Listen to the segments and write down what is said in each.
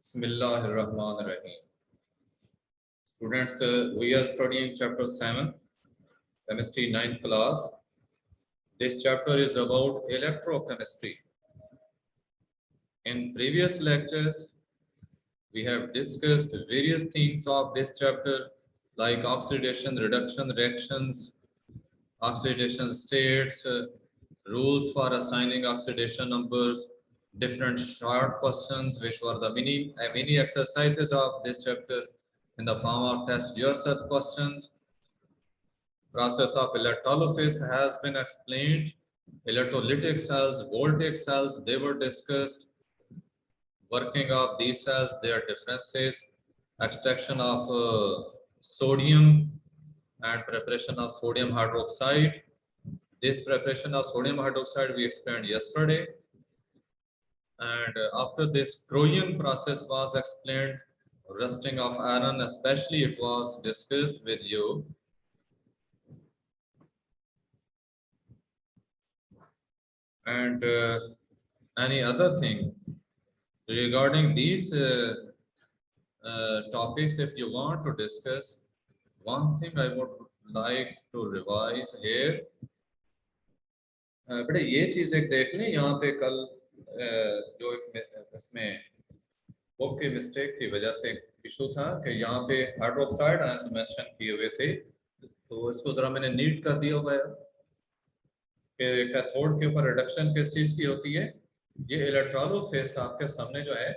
Bismillahirrahmanirrahim. Students, we are studying chapter 7, chemistry 9th class. This chapter is about electrochemistry. In previous lectures, we have discussed various things of this chapter like oxidation, reduction reactions, oxidation states, rules for assigning oxidation numbers, different short questions which were the mini exercises of this chapter in the form of test yourself questions. Process of electrolysis has been explained. Electrolytic cells, voltaic cells, they were discussed. Working of these cells, their differences, extraction of sodium and preparation of sodium hydroxide. This preparation of sodium hydroxide we explained yesterday. And after this, Croyan process was explained, rusting of iron, especially it was discussed with you. And any other thing regarding these topics, if you want to discuss, one thing I would like to revise here. बेटे ये चीज एक देख लें यहाँ पे कल जो इसमें बुक की मिस्टेक की वजह से इशू था कि यहाँ पे हाइड्रोक्साइड आयंस मेंशन किए हुए थे, तो इसको जरा मैंने नीट कर दिया हुआ है कि कैथोड के ऊपर रिडक्शन किस चीज की होती है। ये इलेक्ट्रोलिसिस आपके सामने जो है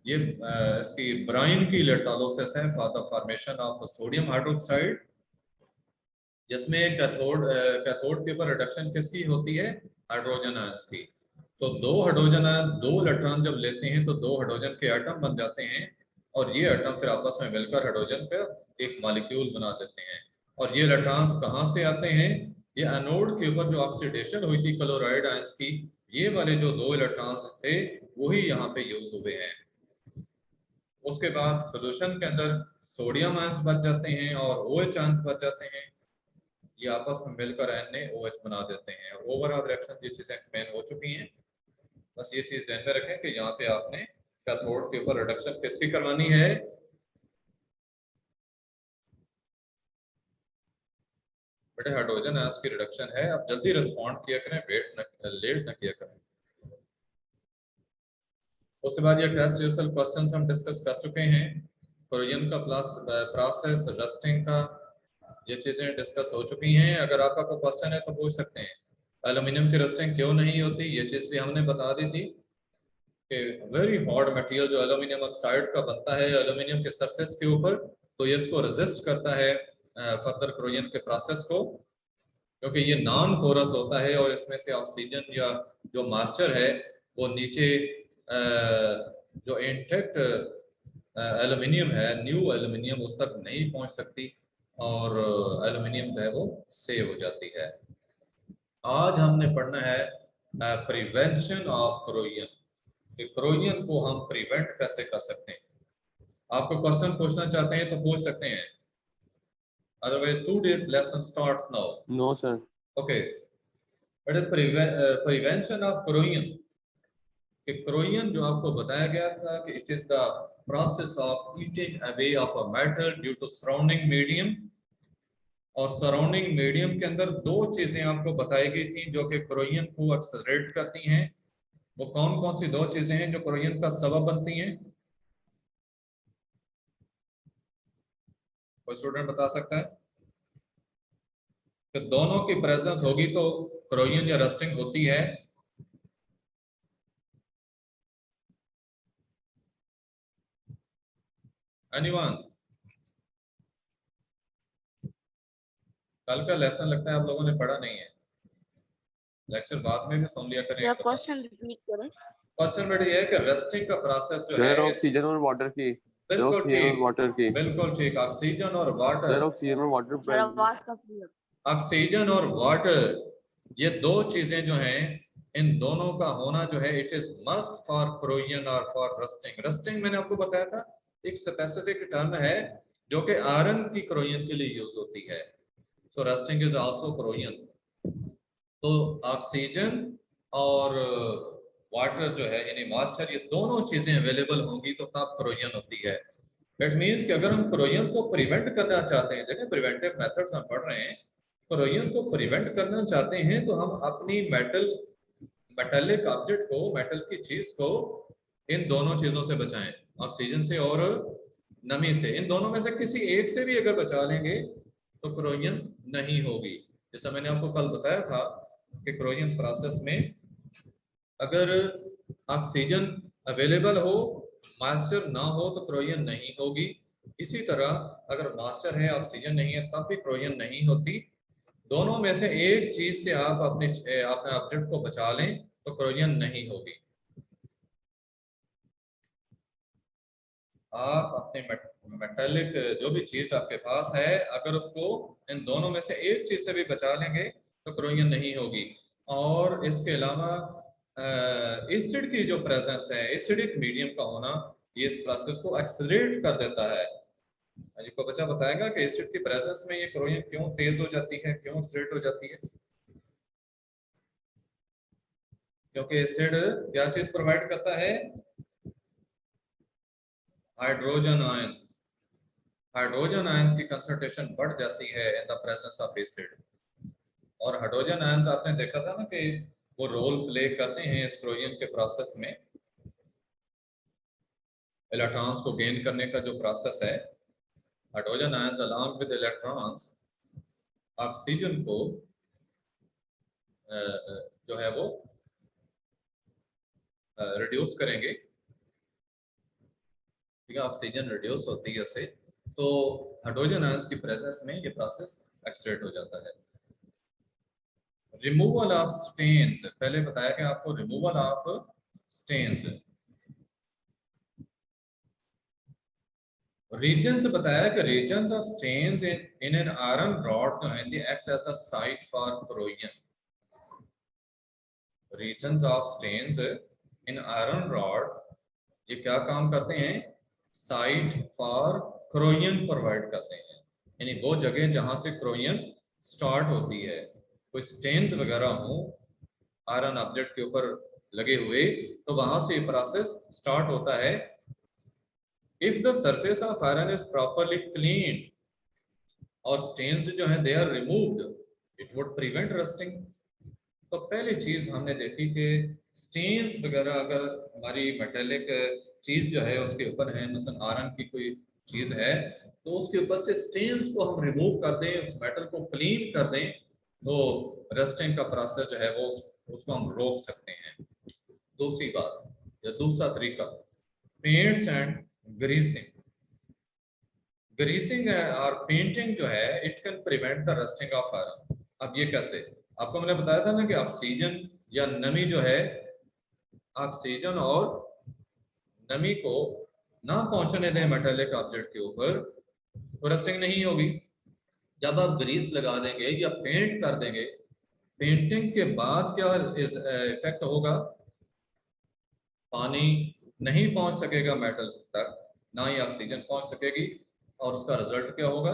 ये इसकी ब्राइन की इलेक्ट्रोलिसिस है for the formation of sodium hydroxide, जिसमें कैथोड के ऊपर रिडक्शन किसकी होती है, हाइड्रोजन आयंस की। तो दो हाइड्रोजन आयंस दो इलेक्ट्रॉन जब लेते हैं तो दो हाइड्रोजन के एटम बन जाते हैं और ये एटम फिर आपस में मिलकर हाइड्रोजन का एक मॉलिक्यूल बना देते हैं। और ये इलेक्ट्रॉन्स कहाँ से आते हैं, ये एनोड के ऊपर जो ऑक्सीडेशन हुई थी क्लोराइड आयंस की, ये वाले जो दो इलेक्ट्रॉन्स थे वही यहाँ पे यूज हुए हैं। उसके बाद सोल्यूशन के अंदर सोडियम आयंस बच जाते हैं और OH आयंस बच जाते हैं, ये आपस में मिलकर NaOH बना देते हैं। और ओवरऑल रिएक्शन ये चीजें एक्सप्लेन हो चुकी हैं, बस ये चीज ध्यान में रखें कि यहाँ पे आपने कैथोड के ऊपर रिडक्शन किसकी करवानी है, बेटे हाइड्रोजन आयंस की रिडक्शन है। आप जल्दी रिस्पॉन्ड किया करें, लेट न किया करें। उसके बाद ये टेस्ट योरसेल्फ क्वेश्चंस हम डिस्कस कर चुके हैं, कोरियन का प्रोसेस, रस्टिंग का, ये चीजें डिस्कस हो चुकी हैं। अगर आपका कोई क्वेश्चन है तो पूछ सकते हैं। एल्यूमिनियम की रस्टिंग क्यों नहीं होती, ये चीज भी हमने बता दी थी कि वेरी हार्ड मटेरियल जो एल्यूमिनियम ऑक्साइड का बनता है एल्यूमिनियम के सरफेस के ऊपर, तो ये इसको रेजिस्ट करता है फर्दर कोरियन के प्रोसेस को, क्योंकि ये नॉन पोरस होता है और इसमें से ऑक्सीजन या जो मॉइस्चर है वो नीचे जो इंटेक्ट एल्यूमिनियम है, न्यू एल्यूमिनियम, उस तक नहीं पहुंच सकती और एल्यूमिनियम जो है वो सेव हो जाती है। आज हमने पढ़ना है प्रिवेंशन ऑफ कोरोजन, कि कोरोजन को हम प्रिवेंट कैसे कर सकते हैं। आपको क्वेश्चन पूछना चाहते हैं तो पूछ सकते हैं, otherwise today's lesson starts now. No sir. Okay, but prevention of corrosion, कि corrosion जो आपको बताया गया था कि it is the process of eating away of a metal due to surrounding medium, और सराउंडिंग मीडियम के अंदर दो चीजें आपको बताई गई थी जो कि कोरोजन को एक्सेलरेट करती हैं। वो कौन कौन सी दो चीजें हैं जो कोरोजन का सबब बनती हैं, कोई स्टूडेंट बता सकता है? कि दोनों की प्रेजेंस होगी तो कोरोजन या रस्टिंग होती है। एनीवन? कल का लेसन लगता है आप लोगों ने पढ़ा नहीं है, लेक्चर बाद में भी सुन लिया करें। क्वेश्चन रिपीट करें। क्वेश्चन बेटा ये है कि रस्टिंग का प्रोसेस जो है ऑक्सीजन और वाटर की, बिल्कुल ठीक, वाटर की, बिल्कुल ठीक, ऑक्सीजन और वाटर, ऑक्सीजन और वाटर, ऑक्सीजन और वाटर, ये दो चीजें जो हैं इन दोनों का होना जो है it is must for corrosion और फॉर रस्टिंग। रस्टिंग मैंने आपको बताया था एक स्पेसिफिक टर्म है जो कि आयरन की कोरोजन के लिए यूज होती है, सो रस्टिंग इज आल्सो कोरोजन। तो ऑक्सीजन और वाटर जो है यानी मॉइस्चर, ये दोनों चीजें अवेलेबल होंगी तो तब क्रोजन होती है। दैट मीन्स कि अगर हम क्रोजन को प्रिवेंट करना चाहते हैं, देखिए प्रिवेंटिव मेथड्स हम पढ़ रहे हैं, क्रोजन को प्रिवेंट करना चाहते हैं तो हम अपनी मेटेलिक ऑब्जेक्ट को, मेटल की चीज को इन दोनों चीजों से बचाएं, ऑक्सीजन से और नमी से। इन दोनों में से किसी एक से भी अगर बचा लेंगे तो क्रोजन नहीं होगी। जैसा मैंने आपको कल बताया था कि क्रोजन प्रोसेस में अगर ऑक्सीजन अवेलेबल हो, मॉइस्चर ना हो तो क्रोजन नहीं होगी। इसी तरह अगर मॉइस्चर है, ऑक्सीजन नहीं है, तब भी क्रोजन नहीं होती। दोनों में से एक चीज से आप अपने ऑब्जेक्ट को बचा लें तो क्रोजन नहीं होगी। आप अपने मेटेलिक जो भी चीज आपके पास है, अगर उसको इन दोनों में से एक चीज से भी बचा लेंगे तो क्रोजन नहीं होगी। और इसके अलावा एसिड की जो प्रेजेंस है, एसिडिक मीडियम का होना, ये इस प्रोसेस को एक्सेलरेट कर देता है। आपको बच्चा बताएगा कि एसिड की प्रेजेंस में ये क्रोजन क्यों तेज हो जाती है, क्यों एक्सेलरेट हो जाती है? क्योंकि एसिड क्या चीज प्रोवाइड करता है? Hydrogen ions. हाइड्रोजन आयंस की कंसंट्रेशन बढ़ जाती है in the presence of acid. और हाइड्रोजन आयंस आपने देखा था ना कि वो रोल प्ले करते हैं इस क्रोजन के प्रोसेस में। इलेक्ट्रॉन्स को गेन करने का जो प्रोसेस है, hydrogen ions along with electrons oxygen को जो है वो रिड्यूस करेंगे। ठीक है, ऑक्सीजन रिड्यूस होती है उससे, तो हाइड्रोजन आयंस की प्रेजेंस में ये प्रोसेस एक्सेलरेट हो जाता है। रिमूवल ऑफ स्टेन्स, पहले बताया कि आपको रिमूवल ऑफ स्टेन्स, रीजन्स बताया कि reasons of stains in an iron rod जो है they act as the site for corrosion. Reasons of stains in iron rod ये क्या काम करते हैं? साइट फॉर क्रोजन प्रोवाइड करते हैं, यानी वो जगह जहां से क्रोजन स्टार्ट होती है। कोई स्टेन्स वगैरह हो आयरन ऑब्जेक्ट के ऊपर लगे हुए तो वहां से प्रोसेस स्टार्ट होता है। If the surface of iron is properly clean और स्टेन्स जो है they are removed, it would prevent rusting. तो पहली चीज हमने देखी कि स्टेन्स वगैरह अगर हमारी मेटेलिक चीज जो है उसके ऊपर है, मसलन आयरन की कोई चीज है, तो उसके ऊपर से स्टेन्स को हम रिमूव कर दें, उस मेटल को क्लीन कर दें, तो रस्टिंग का प्रोसेस जो है वो उसको हम रोक सकते हैं। दूसरी बात या दूसरा तरीका, पेंट्स एंड ग्रीसिंग। ग्रीसिंग और पेंटिंग जो है it can prevent the rusting of iron. अब ये कैसे? आपको मैंने बताया था ना कि ऑक्सीजन या नमी जो है, ऑक्सीजन और नमी को ना पहुंचने दें मेटेलिक ऑब्जेक्ट के ऊपर तो रस्टिंग नहीं होगी। जब आप ग्रीस लगा देंगे या पेंट कर देंगे, पेंटिंग के बाद क्या इफेक्ट होगा? पानी नहीं पहुंच सकेगा मेटल तक, ना ही ऑक्सीजन पहुंच सकेगी, और उसका रिजल्ट क्या होगा?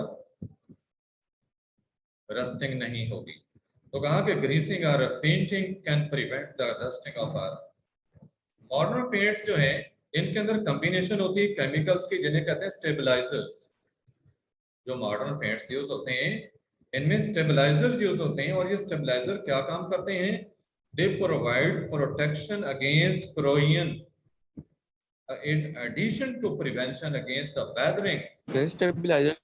रस्टिंग नहीं होगी। तो कहा कि ग्रीसिंग और painting can prevent the rusting of iron. Modern paints जो है इनके अंदर कॉम्बिनेशन होती है केमिकल्स की, जिन्हें कहते हैं स्टेबलाइजर्स। जो मॉडर्न पेंट्स यूज होते हैं इनमें स्टेबलाइजर्स यूज होते हैं, और ये स्टेबलाइजर क्या काम करते हैं? They provide protection against corrosion in addition to prevention against the weathering। Stabiliser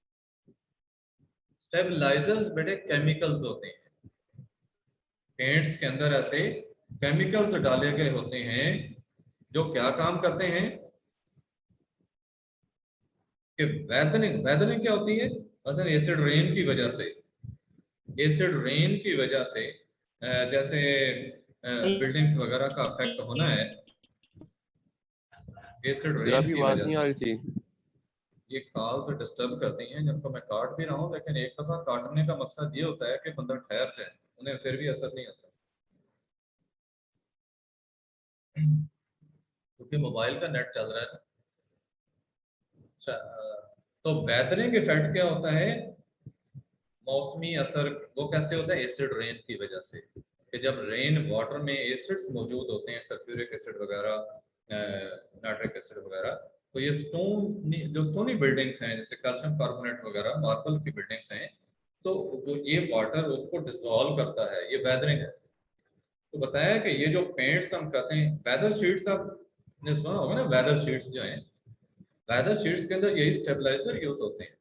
stabilisers बेटे केमिकल्स होते हैं, पेंट्स के अंदर ऐसे केमिकल्स डाले गए होते हैं जो क्या काम करते हैं कि वेदरिंग, वेदरिंग क्या होती है? मसलन एसिड रेन की वजह से, एसिड रेन की वजह से जैसे बिल्डिंग्स वगैरह का अफेक्ट होना है एसिड जरा रेन भी की आवाज वजह नहीं आ से। रही थी। ये कॉल्स डिस्टर्ब करती हैं जिनको मैं काट भी रहा हूँ, लेकिन एक दफा काटने का मकसद ये होता है कि बंदा ठहर जाए, उन्हें फिर भी असर नहीं आता क्योंकि मोबाइल का नेट चल रहा है ना। अच्छा, तो वेदरिंग इफेक्ट क्या होता है? मौसमी असर वो कैसे होता है? एसिड रेन की वजह से। कि जब रेन वाटर में एसिड्स मौजूद होते हैं, सल्फ्यूरिक एसिड वगैरह, नाइट्रिक एसिड वगैरह, तो ये जो स्टोनी बिल्डिंग्स हैं जैसे कैल्शियम कार्बोनेट वगैरह, मार्बल की बिल्डिंग्स हैं, तो वो ये वाटर उसको डिसॉल्व करता है, ये वेदरिंग है। तो बताया कि ये जो पेंट्स हम करते हैं, वेदर शीट्स, आपने सुना होगा ना, वेदर शीट्स जो हैं, वेदर शीट्स के अंदर यही स्टेबलाइजर यूज होते हैं।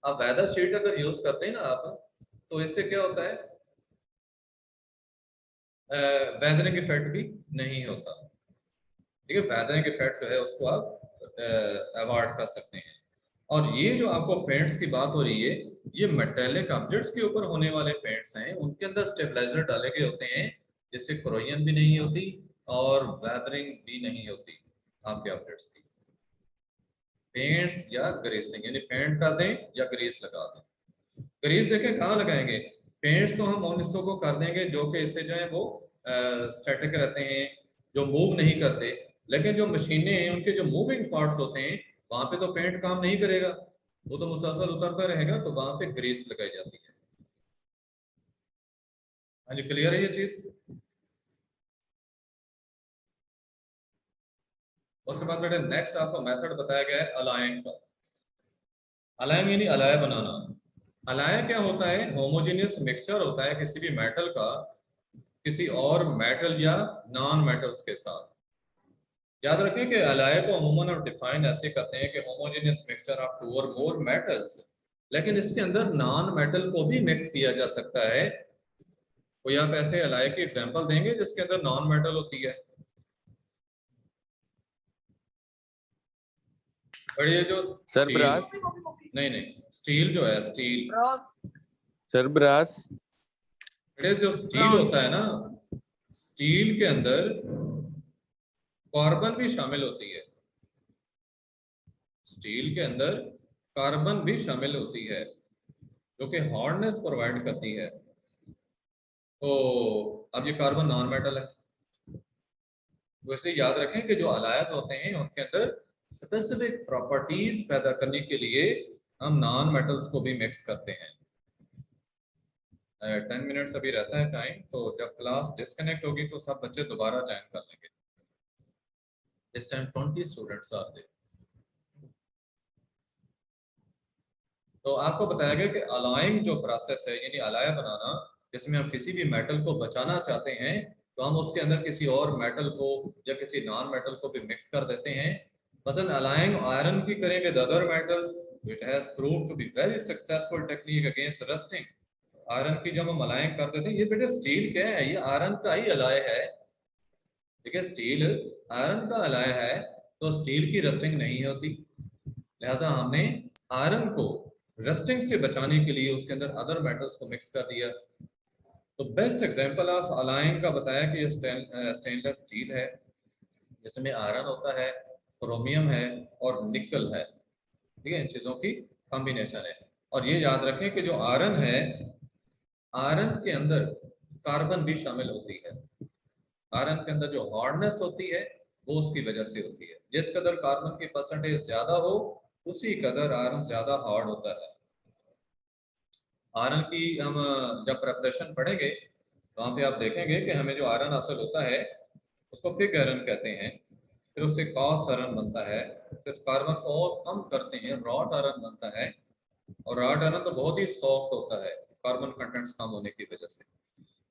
आप वेदर शीट अगर यूज करते हैं ना आप, तो इससे क्या होता है, वेदरिंग इफेक्ट भी नहीं होता। ठीक है, वेदरिंग इफेक्ट जो है उसको आप अवॉइड कर सकते हैं। और ये जो आपको पेंट्स की बात हो रही है, ये मेटेलिक ऑब्जेक्ट्स के ऊपर होने वाले पेंट्स हैं, उनके अंदर स्टेबलाइजर डाले गए होते हैं, जिससे कोरोजन भी नहीं होती और वेदरिंग भी नहीं होती आपके ऑब्जेक्ट्स की। पेंट्स या ग्रेसिंग, यानी पेंट कर दें या ग्रीस लगा दें। ग्रीस देखें कहाँ लगाएंगे, पेंट्स तो हम उन हिस्सों को कर देंगे जो कि इससे जो है वो स्टैटिक रहते हैं, जो मूव नहीं करते। लेकिन जो मशीनें हैं उनके जो मूविंग पार्ट्स होते हैं, वहां पे तो पेंट काम नहीं करेगा, वो तो मुसलसल उतरता रहेगा, तो वहां पे ग्रीस लगाई जाती है। हाँ जी, क्लियर है ये चीज। उसके बाद बेटे नेक्स्ट आपको मेथड बताया गया है अलाइंग का। अलाइंग यानी अलाय बनाना। अलाय क्या होता है, होमोजेनियस मिक्सचर होता है किसी भी मेटल का किसी और मेटल या नॉन मेटल्स के साथ। याद रखें कि अलाय को अमूमन और डिफाइन ऐसे करते हैं कि होमोजेनियस मिक्सचर ऑफ टू और मोर मेटल्स, लेकिन इसके अंदर नॉन मेटल को भी मिक्स किया जा सकता है। कोई आप ऐसे अलाय की एग्जांपल देंगे जिसके अंदर नॉन मेटल होती है? और ये जो स्टील, सरब्रास। नहीं नहीं, स्टील जो है, स्टील, सरब्रास। ये जो स्टील ब्रॉन्ज। होता है ना, स्टील के अंदर कार्बन भी शामिल होती है। स्टील के अंदर कार्बन भी शामिल होती है जो कि हार्डनेस प्रोवाइड करती है। तो अब ये कार्बन नॉन मेटल है। वैसे याद रखें कि जो अलायस होते हैं उनके अंदर स्पेसिफिक प्रॉपर्टीज पैदा करने के लिए हम नॉन मेटल्स को भी मिक्स करते हैं। 10 मिनट्स अभी रहता है टाइम, तो जब क्लास डिस्कनेक्ट होगी तो सब बच्चे दोबारा ज्वाइन कर लेंगे। इस टाइम 20 स्टूडेंट्स आर देयर। तो आपको बताया गया कि अलाइंग जो प्रोसेस है, यानी अलाय बनाना, जिसमें हम किसी भी मेटल को बचाना चाहते हैं, तो हम उसके अंदर किसी और मेटल को या किसी नॉन मेटल को भी मिक्स कर देते हैं। मसलन अलाइंग आयरन की करें with other metals, it has proved to be very successful technique against rusting. Iron की जब हम अलाइंग कर देते हैं, ये बेटे स्टील क्या है, ये आयरन का ही अलाय है। ठीक है, स्टील आयरन का अलाय है, तो स्टील की रस्टिंग नहीं होती। लिहाजा हमने आयरन को रस्टिंग से बचाने के लिए उसके अंदर अदर मेटल्स को मिक्स कर दिया। तो बेस्ट एग्जांपल ऑफ अलाइंग का बताया कि ये स्टेनलेस स्टील है, जिसमें आयरन होता है, क्रोमियम है और निकल है। ठीक है, इन चीजों की कॉम्बिनेशन है। और ये याद रखें कि जो आयरन है, आयरन के अंदर कार्बन भी शामिल होती है। आयरन के अंदर जो हार्डनेस होती है वो उसकी वजह से होती है। जिस कदर कार्बन की परसेंटेज ज्यादा हो, उसी कदर आयरन ज्यादा हार्ड होता है। आयरन की हम जब प्रेपरेशन पढ़ेंगे, वहाँ पे आप देखेंगे कि हमें जो आयरन हासिल होता है उसको पिग आयरन कहते हैं, फिर उससे कॉस आयरन बनता है, फिर कार्बन को और कम करते हैं, रॉट आयरन बनता है। और रॉट आयरन तो बहुत ही सॉफ्ट होता है कार्बन कंटेंट्स कम होने की वजह से।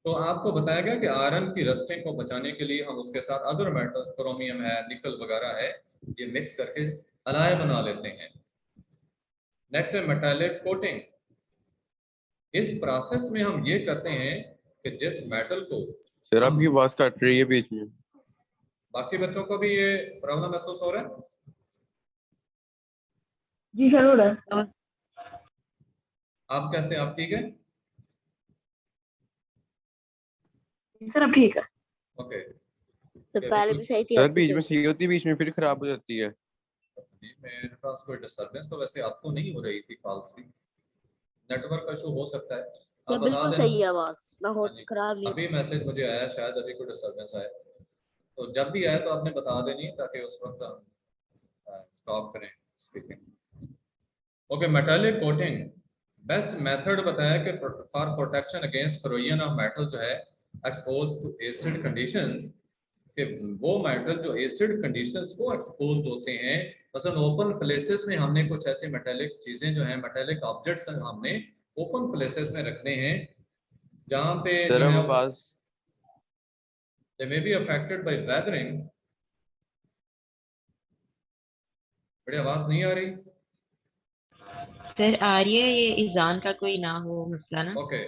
तो आपको बताया गया कि आयरन की रस्टिंग को बचाने के लिए हम उसके साथ अदर मेटल्स, क्रोमियम है, निकल वगैरह है, ये मिक्स करके अलाय बना लेते हैं। नेक्स्ट है मेटालिक कोटिंग। इस प्रोसेस में हम ये करते हैं कि जिस मेटल को सर आपकी आवाज कट रही है बीच में। बाकी बच्चों को भी ये प्रॉब्लम महसूस हो रहा है? जी सर, हो रहा है। आप कैसे, आप ठीक है? सर अब ठीक है। ओके। सर पहले भी सही थी, सर अब भी बीच में सही। सही होती है, बीच में फिर खराब हो जाती है। मेरे पास कोई डिस्टर्बेंस तो वैसे आपको नहीं हो रही थी, कॉल्स की, नेटवर्क का इशू हो सकता है। ये आप बता बिल्कुल देना। सही है, आवाज ना हो, हाँ जी, खराब नहीं। अभी मैसेज मुझे आया, शायद अभी कोई डिस्टर्बेंस आया, तो जब भी आए तो आपने बता देनी ताकि उस वक्त हम स्टॉप करें speaking. Okay, metallic coating. Best method बताया कि for protection against corrosion of metal जो है एक्सपोज टू एसिड कंडीशंस, कि वो मेटल जो एसिड कंडीशंस को एक्सपोज होते हैं, मसलन ओपन प्लेसेस में हमने कुछ ऐसी मेटेलिक चीजें जो हैं, मेटेलिक ऑब्जेक्ट्स हमने ओपन प्लेसेस में रखने हैं जहां पे सर जो है आवाज they may be affected by weathering। बड़ी आवाज नहीं आ रही। सर आ रही है, ये इजान का कोई ना हो मसला ना। ओके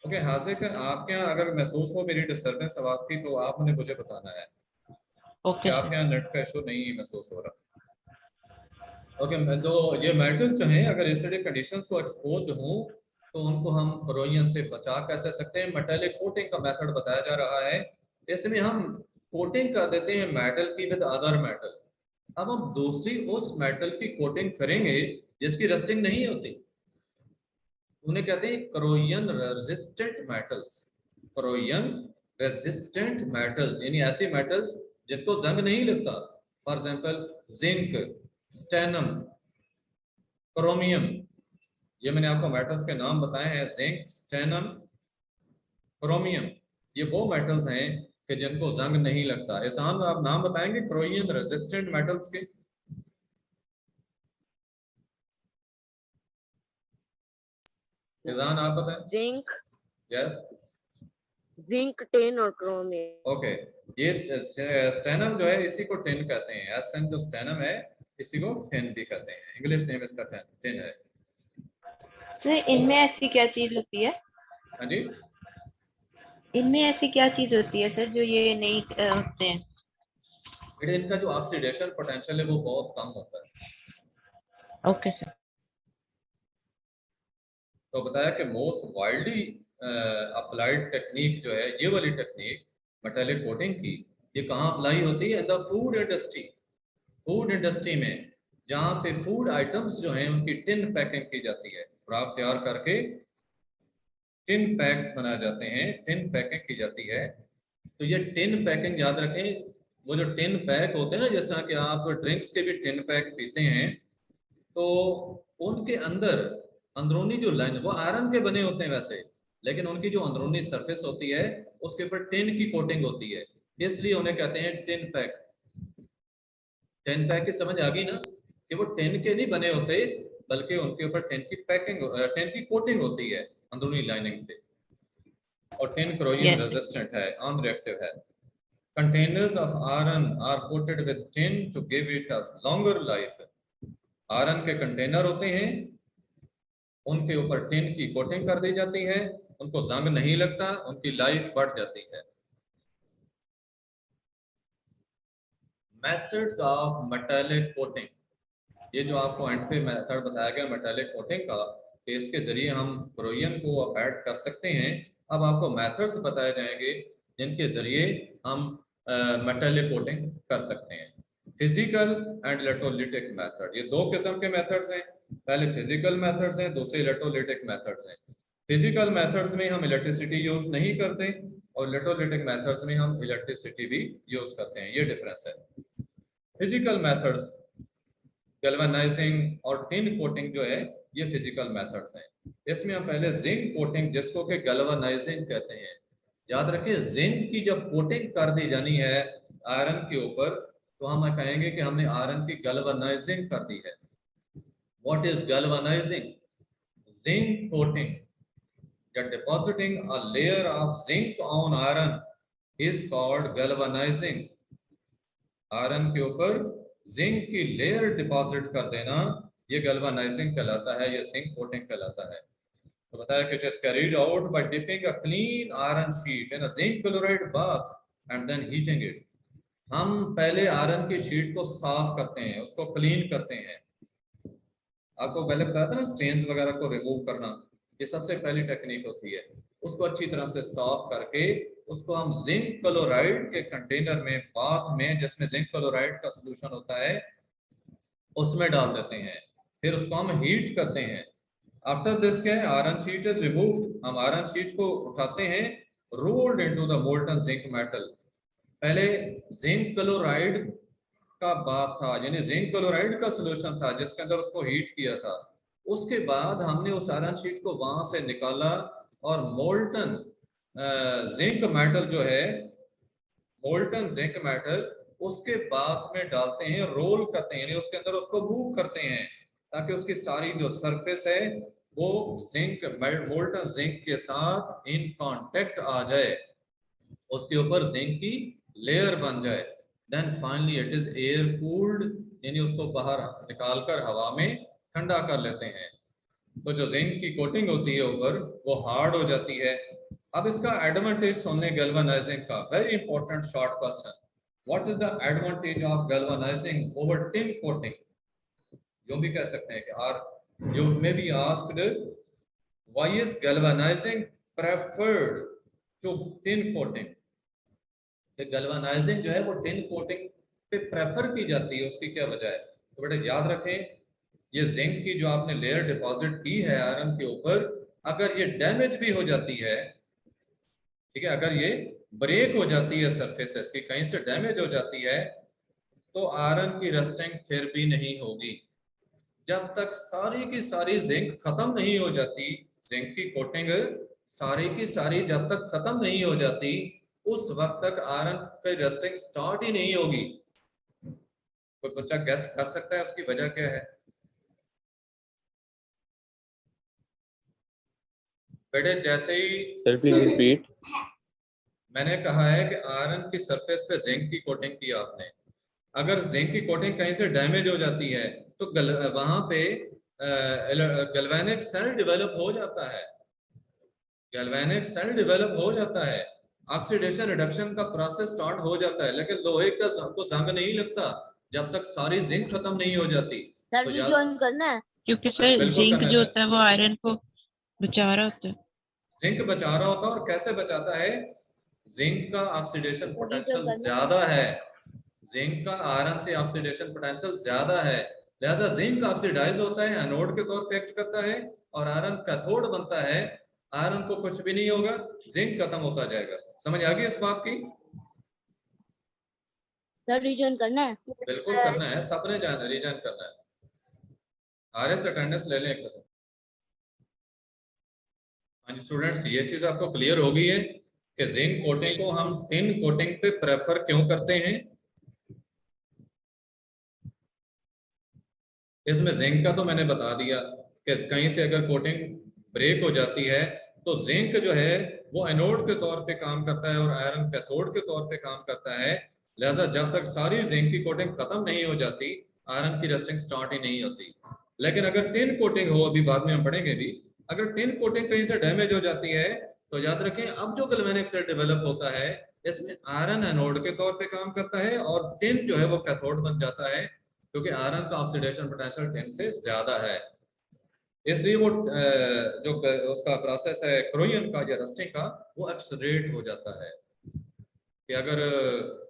ओके, हाजिर आपके यहाँ अगर महसूस हो मेरी डिस्टर्बेंस आवाज की तो आपने मुझे बताना है कि ओके आपके यहाँ नेट का इशू नहीं महसूस हो रहा। ओके, तो ये मेटल्स जो हैं अगर एसिडिक कंडीशंस को एक्सपोज्ड हों तो उनको हम करोजन से बचा कैसे सकते हैं। मेटेलिक कोटिंग का मेथड बताया जा रहा है, इसमें हम कोटिंग कर देते हैं मेटल की विद अदर मेटल। अब हम दूसरी उस मेटल की कोटिंग करेंगे जिसकी रस्टिंग नहीं होती, उन्हें कहते हैं corrosion resistant metals. Corrosion resistant metals यानी ऐसी मेटल्स जिनको जंग नहीं लगता। For example zinc, stannum, chromium, ये मैंने आपको मेटल्स के नाम बताए हैं। जिंक, स्टेनम, क्रोमियम, ये वो मेटल्स हैं कि जिनको जंग नहीं लगता। एहसान आप नाम बताएंगे करोजन रेजिस्टेंट मेटल्स के? एहसान आप बताएं। जिंक, यस, जिंक, टिन और क्रोमियम। ओके। ये स्टेनम जो है इसी को टिन कहते हैं। एसन जो स्टेनम है इसी को टिन भी कहते हैं, इंग्लिश नेम इसका टिन है। सर इनमें ऐसी क्या चीज होती है, हाँ जी, इनमें ऐसी क्या चीज होती है सर जो ये नहीं होते हैं? बेटे इनका जो ऑक्सीडेशन पोटेंशियल है वो बहुत कम होता है। Okay sir. तो बताया कि मोस्ट वाइडली अप्लाइड टेक्निक जो है ये वाली टेक्निक मेटेलिक कोटिंग की, ये कहाँ अप्लाई होती है? The food industry. Food industry में जहाँ पे फूड आइटम्स जो हैं उनकी टिन पैकिंग की जाती है, खुराक तैयार करके टिन पैक्स बनाए जाते हैं, टिन पैकिंग की जाती है। तो ये टिन पैकिंग याद रखें, वो जो टिन पैक होते हैं ना, जैसा कि आप ड्रिंक्स के भी टिन पैक पीते हैं, तो उनके अंदर अंदरूनी जो लाइन वो आयरन के बने होते हैं वैसे, लेकिन उनकी जो अंदरूनी सरफेस होती है उसके ऊपर टिन की कोटिंग होती है, इसलिए उन्हें कहते हैं टिन पैक। टिन पैक की समझ आ गई ना, कि वो टिन के नहीं बने होते बल्कि उनके ऊपर टिन की पैकिंग, टिन की कोटिंग होती है अंदरूनी लाइनिंग पे। और टिन करोजन रेजिस्टेंट है, अनरिएक्टिव है। Containers of iron are coated with tin to give it a longer life. Iron के कंटेनर होते हैं, उनके ऊपर टिन की कोटिंग कर दी जाती है, उनको जंग नहीं लगता, उनकी लाइफ बढ़ जाती है। मेथड्स ऑफ मेटालिक कोटिंग, ये जो आपको एंड पे मेथड बताया गया मेटालिक कोटिंग का, कि इसके जरिए हम करोजन को अवॉइड कर सकते हैं। अब आपको मेथड्स बताए जाएंगे जिनके जरिए हम मेटालिक कोटिंग कर सकते हैं। फिजिकल एंड इलेक्ट्रोलिटिक मेथड, ये दो किस्म के मेथड्स हैं। पहले फिजिकल मेथड्स हैं, दूसरे इलेक्ट्रोलिटिक मेथड्स हैं। फिजिकल मेथड्स में हम इलेक्ट्रिसिटी यूज नहीं करते और इलेक्ट्रोलिटिक मेथड्स में हम इलेक्ट्रिसिटी भी यूज करते हैं, ये डिफरेंस है। फिजिकल मेथड्स गैल्वेनाइजिंग और टिन कोटिंग जो है ये फिजिकल मेथड्स हैं। इसमें हम पहले जिंक कोटिंग, जिसको कि गैल्वेनाइजिंग कहते हैं, याद रखिए जिंक की जब कोटिंग कर दी जानी है आयरन के ऊपर तो हम कहेंगे कि हमने आयरन की गैल्वेनाइजिंग कर दी है। What is galvanising? Zinc coating, depositing a layer of zinc on iron is called galvanizing। Iron के ऊपर जिंक की लेयर डिपॉजिट कर देना ये गैल्वेनाइजिंग कहलाता है, ये जिंक कोटिंग कहलाता है। तो बताया कि it is carried out by dipping a clean iron sheet in a zinc chloride bath and then heating it. हम पहले आयरन की शीट को साफ करते हैं, उसको क्लीन करते हैं। आपको पहले बताया था ना स्टेन्स वगैरह को रिमूव करना, ये सबसे पहली टेक्निक होती है। उसको अच्छी तरह से साफ करके उसको हम जिंक क्लोराइड के कंटेनर में, बाथ में जिसमें जिंक क्लोराइड का सोल्यूशन होता है, उसमें डाल देते हैं। फिर उसको हम हीट करते हैं। आफ्टर दिस क्या है, आयरन शीट इज रिमूव्ड, हम आयरन शीट को उठाते हैं, rolled into the molten zinc metal. पहले जिंक क्लोराइड का बात था, यानी जिंक क्लोराइड का सोल्यूशन था जिसके अंदर उसको हीट किया था, उसके बाद हमने उस आयरन शीट को वहां से निकाला और मोल्टन जिंक मेटल जो है, मोल्टन जिंक मेटल उसके बाद में डालते हैं, रोल करते हैं, यानी उसके अंदर उसको मूव करते हैं ताकि उसकी सारी जो सरफेस है वो जिंक मोल्टन जिंक के साथ इन कांटेक्ट आ जाए, उसके ऊपर जिंक की लेयर बन जाए। Then finally it is air cooled, यानी उसको बाहर निकालकर हवा में ठंडा कर लेते हैं। तो जो जिंक की कोटिंग होती है ऊपर वो हार्ड हो जाती है। अब इसका एडवांटेज सुनने गैल्वेनाइजिंग का, very important short question, what is the advantage of galvanising over tin coating? यूं भी कह सकते हैं कि are you may be asked why is galvanising preferred to tin coating? Galvanising जो है वो टिन कोटिंग पे प्रेफर की जाती है, उसकी क्या वजह है? तो बेटा याद रखें, ये जिंक की जो आपने लेयर डिपॉजिट की है आयरन के ऊपर, अगर ये डैमेज भी हो जाती है, ठीक है, अगर ये ब्रेक हो जाती है सरफेसेस की, कहीं से डैमेज हो जाती है, तो आयरन की रस्टिंग फिर भी नहीं होगी। जब तक सारी की सारी जिंक खत्म नहीं हो जाती, जिंक की कोटिंग सारी की सारी जब तक खत्म नहीं हो जाती, उस वक्त तक आयरन की रस्टिंग स्टार्ट ही नहीं होगी। कोई बच्चा गैस कर सकता है उसकी वजह क्या है? बेटे जैसे ही सर प्लीज रिपीट। मैंने कहा है कि आयरन की सरफेस पे जिंक की कोटिंग की आपने, अगर जिंक की कोटिंग कहीं से डैमेज हो जाती है तो वहां पे गैल्वेनिक सेल डेवलप हो जाता है, गैल्वेनिक सेल डेवलप हो जाता है, ऑक्सीडेशन रिडक्शन का प्रोसेस स्टार्ट हो जाता है, लेकिन लोहे का को जंग नहीं लगता जब तक सारी जिंक खत्म नहीं हो जाती। सर तो रिजॉइन करना है, क्योंकि सर बिल्कुल जिंक करना जो है। होता है वो आयरन को बचा रहा होता है। जिंक बचा रहा होता है, और कैसे बचाता है? जिंक का ऑक्सीडेशन पोटेंशियल करना है। ज्यादा है, जिंक का आयरन से ऑक्सीडेशन पोटेंशियल ज्यादा है, लिहाजा जिंक ऑक्सीडाइज होता है, एनोड के तौर पे एक्ट करता है, और आयरन कैथोड बनता है। आयरन को कुछ भी नहीं होगा, जिंक खत्म होता जाएगा। समझ आ गई इस बात की? सर रिजॉइन करना है। बिल्कुल करना है, सबने जाना रिजॉइन करना है। आरएस अटेंडेंस ले लें एक बार। हाँ जी स्टूडेंट्स, ये चीज आपको क्लियर हो गई है कि जिंक कोटिंग को हम टिन कोटिंग पे प्रेफर क्यों करते हैं। इसमें जिंक का तो मैंने बता दिया कि कहीं से अगर कोटिंग ब्रेक हो जाती है तो जिंक जो है वो एनोड के तौर पे काम करता है और आयरन कैथोड के तौर पे काम करता है। लिहाजा जब तक सारी जिंक की कोटिंग खत्म नहीं हो जाती, आयरन की रस्टिंग स्टार्ट ही नहीं होती। लेकिन अगर टिन कोटिंग हो, अभी बाद में हम पढ़ेंगे भी, अगर टिन कोटिंग कहीं से डैमेज हो जाती है तो याद रखें अब जो गैल्वेनिक सेल डेवलप होता है इसमें आयरन एनोड के तौर पे काम करता है और टिन जो है वो कैथोड बन जाता है, क्योंकि आयरन का ऑक्सीडेशन पोटेंशियल टिन से ज्यादा है। इसलिए वो जो उसका प्रोसेस है क्रोइन का या रस्टिंग का, वो एक्सेलरेट हो जाता है। कि अगर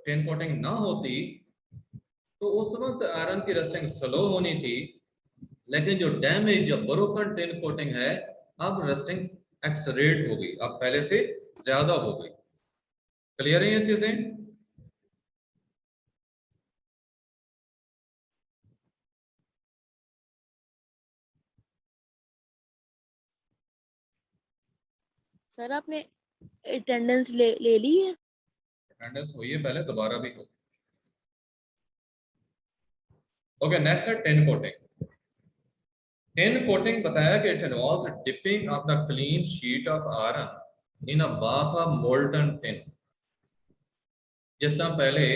टिन कोटिंग ना होती तो उस वक्त आयरन की रस्टिंग स्लो होनी थी, लेकिन जो डैमेज या ब्रोकन टिन कोटिंग है, अब रस्टिंग एक्सेलरेट हो गई, अब पहले से ज्यादा हो गई। क्लियर है ये चीजें? सर आपने अटेंडेंस ले ली है? अटेंडेंस हुई है, पहले दोबारा भी हो। ओके नेक्स्ट है टिन कोटिंग। टिन कोटिंग बताया कि it involves dipping of the clean sheet of iron in a bath of molten tin. जैसा पहले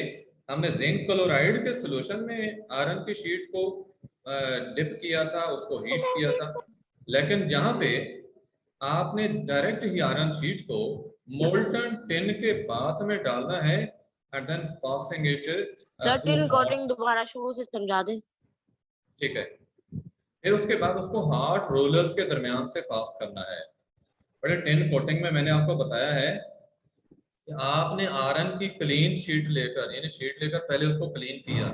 हमने जिंक क्लोराइड के सॉल्यूशन में आयरन की शीट को डिप किया था, उसको हीट किया था, लेकिन यहाँ पे आपने डायरेक्ट ही आयरन शीट को मोल्टन टिन के बाथ में डालना है and then passing it sir tin coating दोबारा शुरू से समझा दें। ठीक है, फिर उसके बाद उसको हार्ड रोलर्स के दरमियान से पास करना है। बड़े टिन कोटिंग में मैंने आपको बताया है कि आपने आयरन की क्लीन शीट लेकर, यानी शीट लेकर पहले उसको क्लीन किया,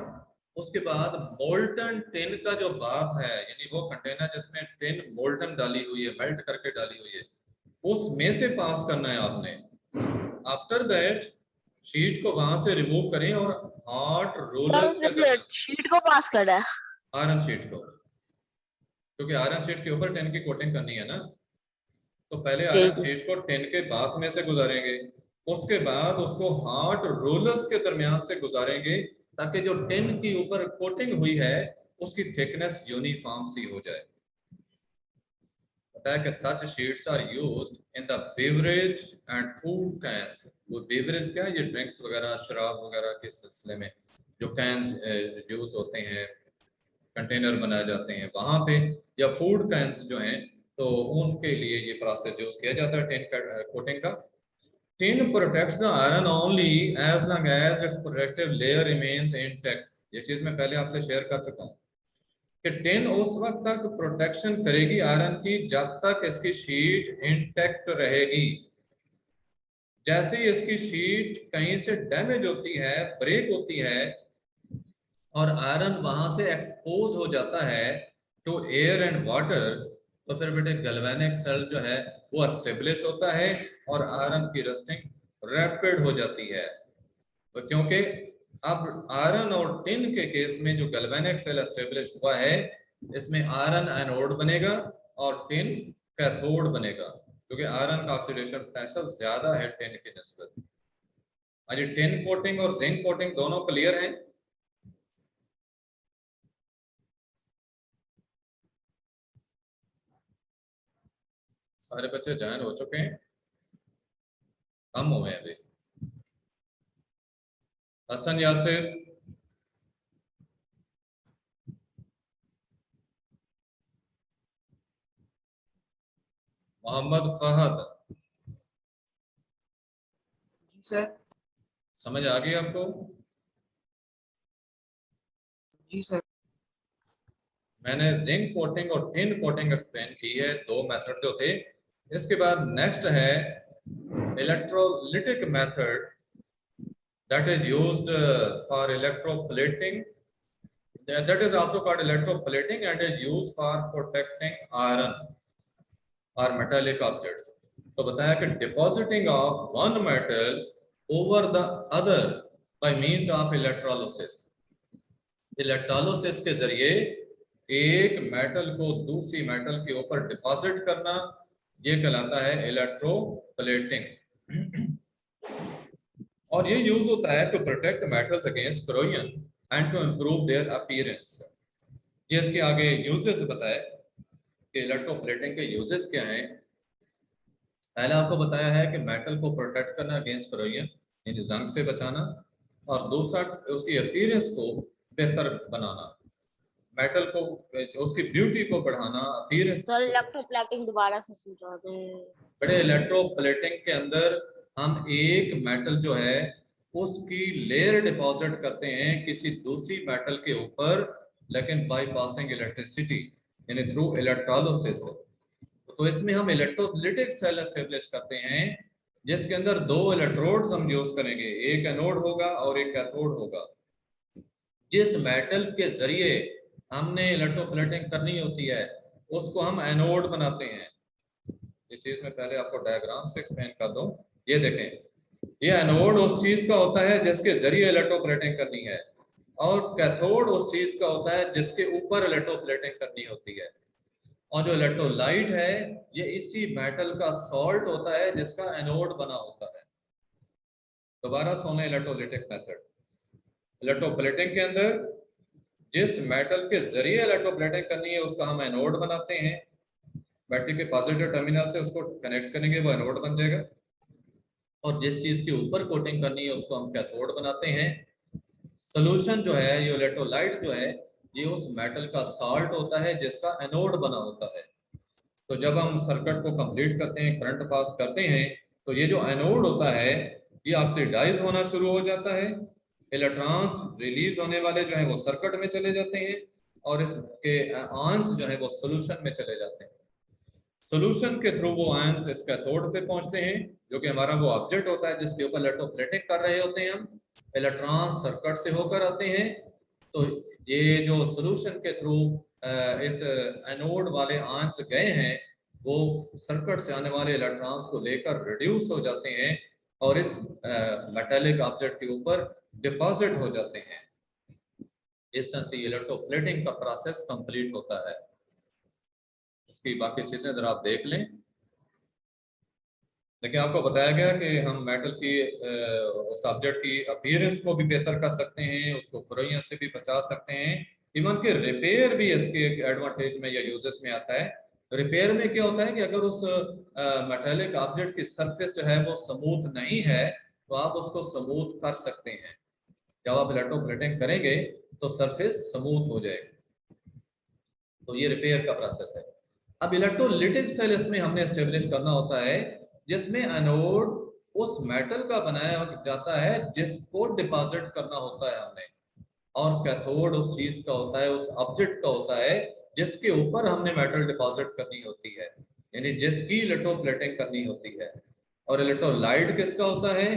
उसके बाद मोल्टन टिन का जो बाथ है, यानी वो कंटेनर जिसमें टिन मोल्टन डाली हुई है, मेल्ट करके डाली हुई है, उसमें से पास करना है आपने। आफ्टर दैट शीट को वहां से रिमूव करें और हार्ड रोलर्स के शीट को पास करना है। आयरन शीट को क्योंकि आयरन शीट के ऊपर टिन की कोटिंग करनी है ना, तो पहले ठीक आयरन है। शीट को टिन के बाथ में से गुजारेंगे, उसके बाद उसको हार्ड रोलर्स के दरमियान से गुजारेंगे ताकि जो टिन की ऊपर कोटिंग हुई है उसकी थिकनेस यूनिफॉर्म सी हो जाए। कि such sheets are used in the beverage and food cans। वो बेवरेज क्या है, ये ड्रिंक्स वगैरह शराब वगैरह के सिलसिले में जो कैंस यूज होते हैं, कंटेनर बनाए जाते हैं वहां पे, या फूड कैंस जो हैं तो उनके लिए ये प्रोसेस यूज किया जाता है टिन कोटिंग का। Tin protects the iron only as long as its protective layer remains intact. ये चीज मैं पहले आपसे शेयर कर चुका हूँ कि टिन उस वक्त तक प्रोटेक्शन करेगी आयरन की जब तक इसकी शीट इंटैक्ट रहेगी। जैसे ही इसकी शीट कहीं से डैमेज होती है, ब्रेक होती है और आयरन वहां से एक्सपोज हो जाता है टू एयर एंड वाटर, तो फिर बेटे गैल्वेनिक सेल जो है वो एस्टेब्लिश होता है और आयरन की रस्टिंग रैपिड हो जाती है। तो क्योंकि अब आयरन और टिन के केस में जो गैल्वेनिक सेल एस्टेब्लिश हुआ है, इसमें आयरन एनोड बनेगा और टिन कैथोड बनेगा, क्योंकि आयरन का ऑक्सीडेशन पोटेंशियल ज्यादा है टिन की निस्बत। आज टिन कोटिंग और जिंक कोटिंग दोनों क्लियर हैं? सारे बच्चे ज्वाइन हो चुके हैं, कम हुए हैं अभी। हसन यासिर, मोहम्मद फहद, जी सर। समझ आ गई आपको? जी सर। मैंने जिंक कोटिंग और टिन कोटिंग एक्सप्लेन की है, दो मेथड जो थे। इसके बाद नेक्स्ट है electrolytic method that is used for electroplating, that is also called electroplating and is used for protecting iron or metallic objects। तो बताया कि depositing of one metal over the other by means of electrolysis। Electrolysis के जरिए एक metal को दूसरी metal के ऊपर डिपॉजिट करना, ये कहलाता है इलेक्ट्रोप्लेटिंग। और ये यूज होता है to protect metals against corrosion and to improve their appearance. ये इसके आगे यूजेस बताए कि इलेक्ट्रोप्लेटिंग के यूजेस क्या हैं। पहले आपको बताया है कि मेटल को प्रोटेक्ट करना अगेंस्ट corrosion, यानी जंग से बचाना, और दूसरा उसकी अपीयरेंस को बेहतर बनाना, मेटल को उसकी ब्यूटी को बढ़ाना, अपीयरेंस। सर इलेक्ट्रोप्लेटिंग दोबारा से समझा दो। बड़े इलेक्ट्रोप्लेटिंग के अंदर हम एक मेटल जो है उसकी लेयर डिपॉजिट करते हैं किसी दूसरी मेटल के ऊपर, लेकिन बाय पासिंग इलेक्ट्रिसिटी यानी थ्रू इलेक्ट्रोलिसिस। तो इसमें हम इलेक्ट्रोलिटिक सेल एस्टेब्लिश करते हैं जिसके अंदर दो इलेक्ट्रोड्स हम यूज करेंगे, एक एनोड होगा और एक कैथोड होगा। जिस मेटल के जरिए हमने इलेक्ट्रोप्लेटिंग करनी होती है उसको हम एनोड बनाते हैं। ये चीज मैं पहले आपको डायग्राम से एक्सप्लेन कर दूं। ये देखें, ये एनोड उस चीज का होता है जिसके जरिए इलेक्ट्रोप्लेटिंग करनी है, और कैथोड उस चीज का होता है जिसके ऊपर इलेक्ट्रोप्लेटिंग करनी होती है। और जो इलेक्ट्रोलाइट है ये इसी मेटल का सॉल्ट होता है जिसका एनोड बना होता है। दोबारा सुने इलेक्ट्रोलिटिक मेथड। इलेक्ट्रोप्लेटिंग के अंदर जिस मेटल के जरिए इलेक्ट्रोप्लेटिंग करनी है उसका हम एनोड बनाते हैं, बैटरी के पॉजिटिव टर्मिनल से उसको कनेक्ट करेंगे, वो एनोड बन जाएगा। और जिस चीज के ऊपर कोटिंग करनी है उसको हम कैथोड बनाते हैं। सोल्यूशन जो है, ये इलेक्ट्रोलाइट जो है, ये उस मेटल का साल्ट होता है जिसका एनोड बना होता है। तो जब हम सर्किट को कंप्लीट करते हैं, करंट पास करते हैं, तो ये जो एनोड होता है ये ऑक्सीडाइज होना शुरू हो जाता है। इलेक्ट्रॉन्स रिलीज होने वाले जो है वो सर्किट में चले जाते हैं और इसके आयंस जो है वो सोल्यूशन में चले जाते हैं। सोल्यूशन के थ्रू वो आयंस इस कैथोड पे पहुंचते हैं जो कि हमारा वो ऑब्जेक्ट होता है जिसके ऊपर इलेक्ट्रोप्लेटिंग कर रहे होते हैं हम। इलेक्ट्रॉन सर्किट से होकर आते हैं, तो ये जो सोल्यूशन के थ्रू इस एनोड वाले आयंस गए हैं वो सर्किट से आने वाले इलेक्ट्रॉन्स को लेकर रिड्यूस हो जाते हैं और इस मेटालिक ऑब्जेक्ट के ऊपर डिपॉजिट हो जाते हैं। इस तरह से इलेक्ट्रोप्लेटिंग का प्रोसेस कंप्लीट होता है। इसकी बाकी चीजें जरा आप देख लें। लेकिन आपको बताया गया कि हम मेटल की उस ऑब्जेक्ट की अपीयरेंस को भी बेहतर कर सकते हैं, उसको खुराइयों से भी बचा सकते हैं, इवन कि रिपेयर भी इसके एक एडवांटेज में या यूजेस में आता है। रिपेयर में क्या होता है कि अगर उस मेटेलिक ऑब्जेक्ट की सरफेस जो है वो स्मूथ नहीं है तो आप उसको स्मूथ कर सकते हैं। जब आप इलेक्ट्रोप्लेटिंग करेंगे तो सरफेस स्मूथ हो जाएगी, तो ये रिपेयर का प्रोसेस है। अब इलेक्ट्रोलिटिक सेल इसमें हमने एस्टेब्लिश करना होता है जिसमें एनोड उस मेटल का बनाया जाता है जिसको डिपॉजिट करना होता है हमने, और कैथोड उस चीज का होता है, उस ऑब्जेक्ट का होता है जिसके ऊपर हमने मेटल डिपॉजिट करनी होती है, यानी जिसकी इलेक्ट्रोप्लेटिंग करनी होती है। और इलेक्ट्रोलाइट किसका होता है?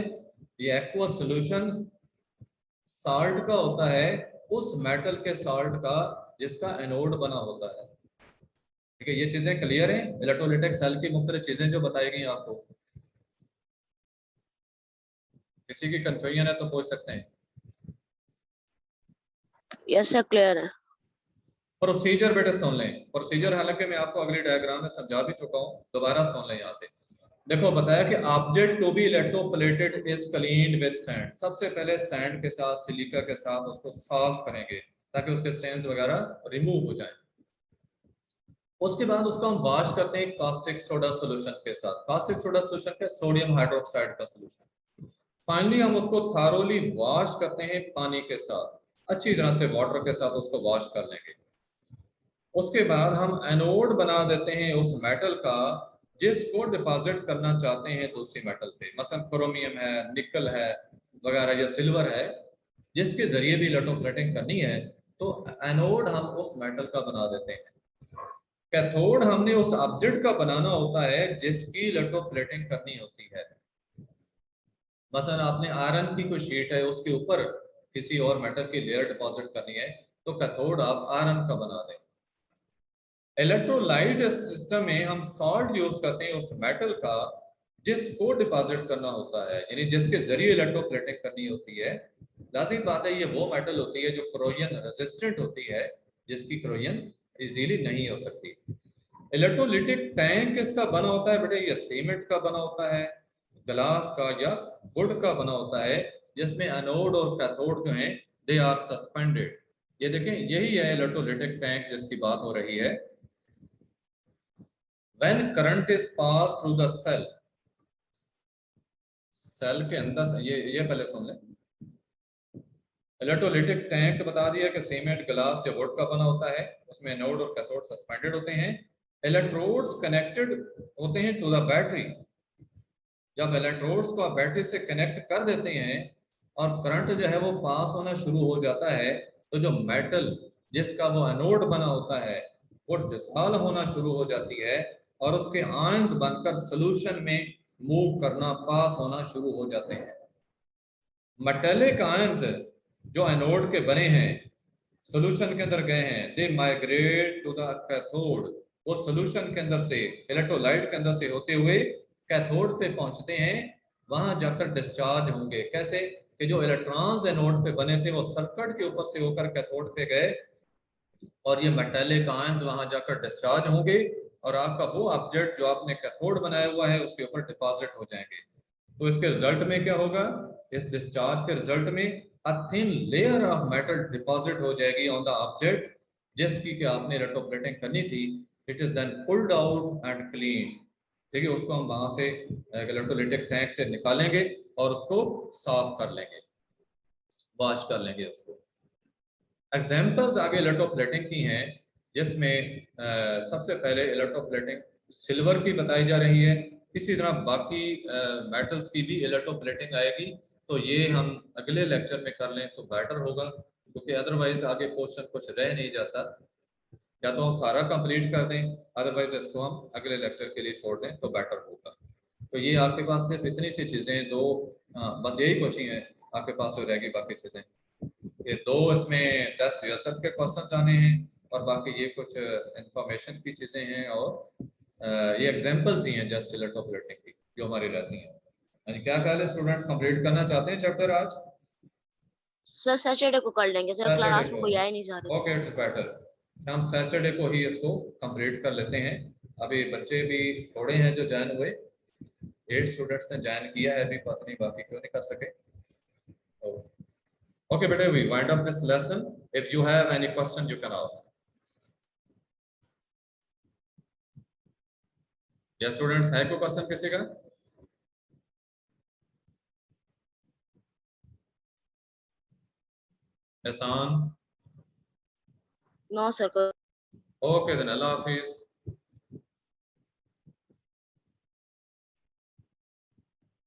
ये एक्वस सॉल्यूशन साल्ट का होता है, उस मेटल के साल्ट का जिसका एनोड बना होता है। ठीक है, ये चीजें क्लियर हैं? इलेक्ट्रोलिटिक सेल की मुख्तलिफ चीजें जो बताई गई आपको, किसी की कंफ्यूजन है तो पूछ सकते हैं। यस सर क्लियर है। प्रोसीजर बेटे सुन लें, प्रोसीजर हालांकि मैं आपको अगली डायग्राम में समझा भी चुका हूं, दोबारा सुन लें। यहाँ पे देखो बताया कि object to be electroplated is cleaned with sand. सबसे पहले सैंड के साथ, सिलिका के साथ उसको साफ करेंगे ताकि उसके स्टेन्स वगैरह रिमूव हो जाए। उसके बाद उसको हम वॉश करते हैं कास्टिक सोडा सॉल्यूशन के साथ। कास्टिक सोडा सॉल्यूशन का सोडियम हाइड्रोक्साइड का सॉल्यूशन। फाइनली हम उसको थारोली वॉश करते हैं पानी के साथ, अच्छी तरह से वाटर के साथ उसको वॉश कर लेंगे। उसके बाद हम एनोड बना देते हैं उस मेटल का जिसको डिपॉजिट करना चाहते हैं दूसरी मेटल पे, मसलन क्रोमियम है, निकल है वगैरह या सिल्वर है, जिसके जरिए भी इलेक्ट्रोप्लेटिंग करनी है तो एनोड हम उस मेटल का बना देते हैं। कैथोड हमने उस ऑब्जेक्ट का बनाना होता है जिसकी इलेक्ट्रोप्लेटिंग करनी होती है। मसलन आपने आयरन की कोई शीट है, उसके ऊपर किसी और मेटल की लेयर डिपॉजिट करनी है तो कैथोड आप आयरन का बना दें। इलेक्ट्रोलाइट सिस्टम में हम सॉल्ट यूज करते हैं उस मेटल का जिसको डिपॉजिट करना होता है, यानी जिसके जरिए इलेक्ट्रोप्लेटिंग करनी होती है। लाजिम बात है ये वो मेटल होती है जो क्रोजन रेजिस्टेंट होती है, जिसकी क्रोजन इजीली नहीं हो सकती। इलेक्ट्रोलिटिक टैंक किसका बना होता है बेटे? ये सीमेंट का बना होता है, ग्लास का या वुड का बना होता है, जिसमें एनोड और कैथोड जो हैं दे आर सस्पेंडेड। ये देखें, यही है इलेक्ट्रोलिटिक टैंक जिसकी बात हो रही है। When current is passed through the cell, cell के अंदर से ये पहले सुन लें। इलेक्ट्रोलिटिक टैंक बता दिया कि सीमेंट, ग्लास या वुड का बना होता है, उसमें एनोड और कैथोड सस्पेंडेड होते हैं। इलेक्ट्रोड्स कनेक्टेड होते हैं टू द बैटरी। जब इलेक्ट्रोड्स को आप बैटरी से कनेक्ट कर देते हैं और करंट जो है वो पास होना शुरू हो जाता है तो जो मेटल जिसका वो एनोड बना होता है वो डिसॉल्व होना शुरू हो जाती है और उसके आयंस बनकर सॉल्यूशन में मूव करना, पास होना शुरू हो जाते हैं। मेटेलिक आयंस जो एनोड के बने हैं सॉल्यूशन के अंदर गए हैं, they migrate to the cathode. वो सॉल्यूशन के अंदर से, इलेक्ट्रोलाइट के अंदर से होते हुए कैथोड पे पहुंचते हैं, वहां जाकर डिस्चार्ज होंगे। कैसे कि जो इलेक्ट्रॉन्स एनोड पे बने थे वो सर्किट के ऊपर से होकर कैथोड पे गए और ये मेटेलिक आयंस वहां जाकर डिस्चार्ज होंगे और आपका वो ऑब्जेक्ट जो आपने कैथोड बनाया हुआ है उसके ऊपर डिपॉजिट हो जाएंगे। तो इसके रिजल्ट में क्या होगा? इस डिस्चार्ज के रिजल्ट में a thin layer of metal deposit हो जाएगी ऑन द ऑब्जेक्ट जिसकी कि आपने इलेक्ट्रोप्लेटिंग करनी थी। It is then pulled out and clean. ठीक है, उसको हम वहां से इलेक्ट्रोलिटिक टैंक से निकालेंगे और उसको साफ कर लेंगे, वॉश कर लेंगे उसको। एग्जाम्पल्स आगे इलेक्ट्रोप्लेटिंग की हैं जिसमें सबसे पहले इलेक्ट्रोप्लेटिंग सिल्वर की बताई जा रही है। इसी तरह बाकी मेटल्स की भी इलेक्ट्रोप्लेटिंग आएगी, तो ये हम अगले लेक्चर में कर लें तो बेटर होगा, क्योंकि अदरवाइज आगे क्वेश्चन कुछ रह नहीं जाता। या तो हम सारा कंप्लीट कर दें, अदरवाइज इसको हम अगले लेक्चर के लिए छोड़ दें तो बेटर होगा। तो ये आपके पास सिर्फ इतनी सी चीज़ें दो, बस यही कोचिंग है आपके पास जो रहेगी। बाकी चीज़ें ये दो इसमें 10 यूएसएफ के क्वेश्चन आने हैं और बाकी ये कुछ इंफॉर्मेशन की चीज़ें हैं और ये एग्जांपल्स ही हैं जस्ट इलेक्ट्रोप्लेटिंग की जो हमारी रहती हैं। यानी क्या ख्याल है स्टूडेंट्स, कंप्लीट करना चाहते हैं चैप्टर आज? सर सैटरडे को कर लेंगे सर, क्लास में कोई आ ही नहीं जा रहा। Okay, it's better. हम सैटरडे को ही इसको कंप्लीट कर लेते हैं। अभी बच्चे भी थोड़े हैं जो ज्वाइन हुए, 8 स्टूडेंट्स ने ज्वाइन किया है, अभी पता नहीं बाकी क्यों नहीं कर सके। ओके बेटे, we wind up this lesson. If you have any question you can ask. या स्टूडेंट्स, है कोई क्वेश्चन किसी का? Ehsan? No, sir. Okay then, अल्लाह हाफिज।